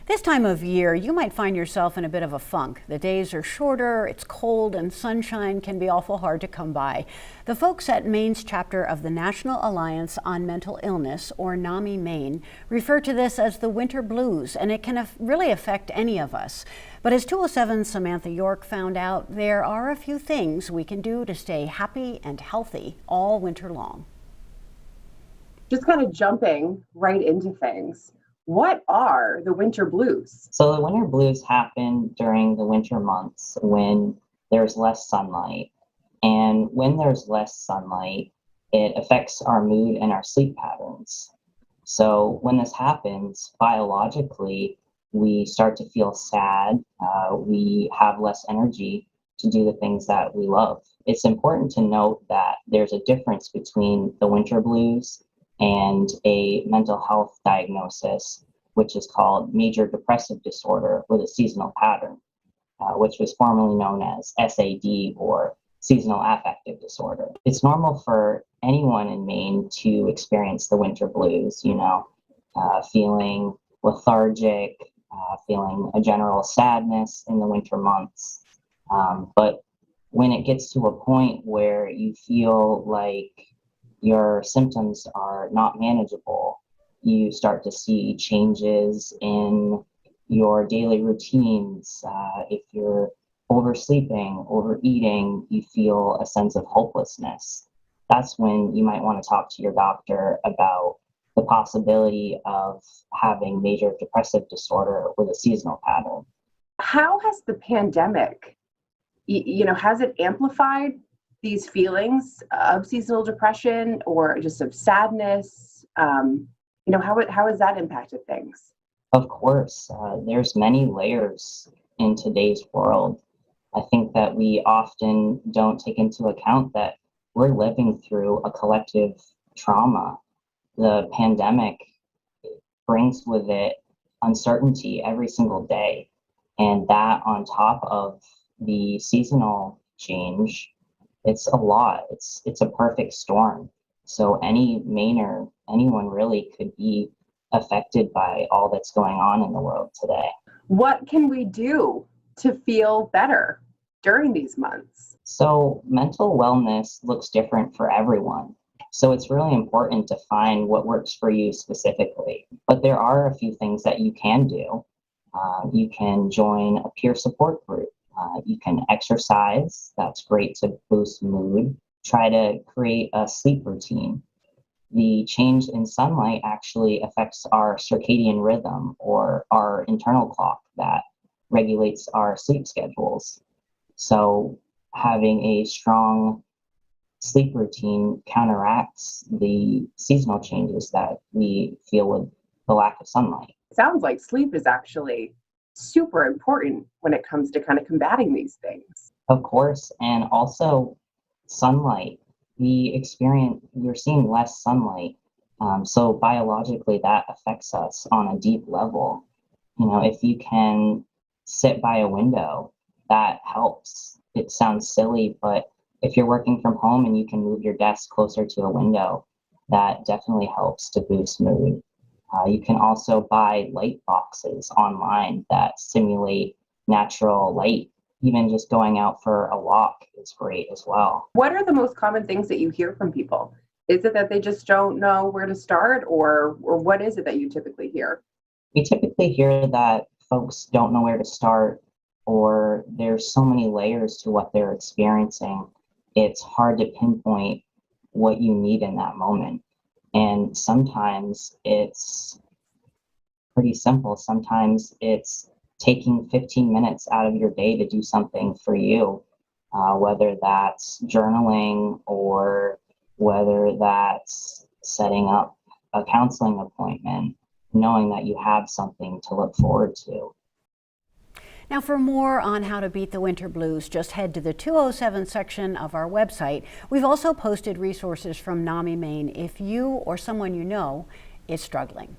This time of year, you might find yourself in a bit of a funk. The days are shorter, it's cold, and sunshine can be awful hard to come by. The folks at Maine's chapter of the National Alliance on Mental Illness, or NAMI Maine, refer to this as the winter blues, and it can really affect any of us. But as 207's Samantha York found out, there are a few things we can do to stay happy and healthy all winter long. Just kind of jumping right into things. What are the winter blues? So the winter blues happen during the winter months when there's less sunlight. And when there's less sunlight, it affects our mood and our sleep patterns. So when this happens, biologically, we start to feel sad. We have less energy to do the things that we love. It's important to note that there's a difference between the winter blues and a mental health diagnosis, which is called major depressive disorder with a seasonal pattern, which was formerly known as SAD, or seasonal affective disorder. It's normal for anyone in Maine to experience the winter blues, feeling lethargic, feeling a general sadness in the winter months. But when it gets to a point where you feel like your symptoms are not manageable, you start to see changes in your daily routines. If you're oversleeping, overeating, you feel a sense of hopelessness. That's when you might want to talk to your doctor about the possibility of having major depressive disorder with a seasonal pattern. How has the pandemic, has it amplified these feelings of seasonal depression or just of sadness? How has that impacted things? Of course, there's many layers in today's world. I think that we often don't take into account that we're living through a collective trauma. The pandemic brings with it uncertainty every single day. And that on top of the seasonal change, it's a lot. It's a perfect storm. So any Mainer, anyone really could be affected by all that's going on in the world today. What can we do to feel better during these months? So mental wellness looks different for everyone. So it's really important to find what works for you specifically. But there are a few things that you can do. You can join a peer support group. You can exercise. That's great to boost mood. Try to create a sleep routine. The change in sunlight actually affects our circadian rhythm, or our internal clock that regulates our sleep schedules. So having a strong sleep routine counteracts the seasonal changes that we feel with the lack of sunlight. It sounds like sleep is actually super important when it comes to kind of combating these things. Of course, and also sunlight. We're seeing less sunlight. So biologically that affects us on a deep level. If you can sit by a window, that helps. It sounds silly, but if you're working from home and you can move your desk closer to a window, that definitely helps to boost mood. You can also buy light boxes online that simulate natural light. Even just going out for a walk is great as well. What are the most common things that you hear from people? Is it that they just don't know where to start, or what is it that you typically hear? We typically hear that folks don't know where to start, or there's so many layers to what they're experiencing. It's hard to pinpoint what you need in that moment. And sometimes it's pretty simple. Sometimes it's taking 15 minutes out of your day to do something for you, whether that's journaling or whether that's setting up a counseling appointment, knowing that you have something to look forward to. Now, for more on how to beat the winter blues, just head to the 207 section of our website. We've also posted resources from NAMI Maine if you or someone you know is struggling.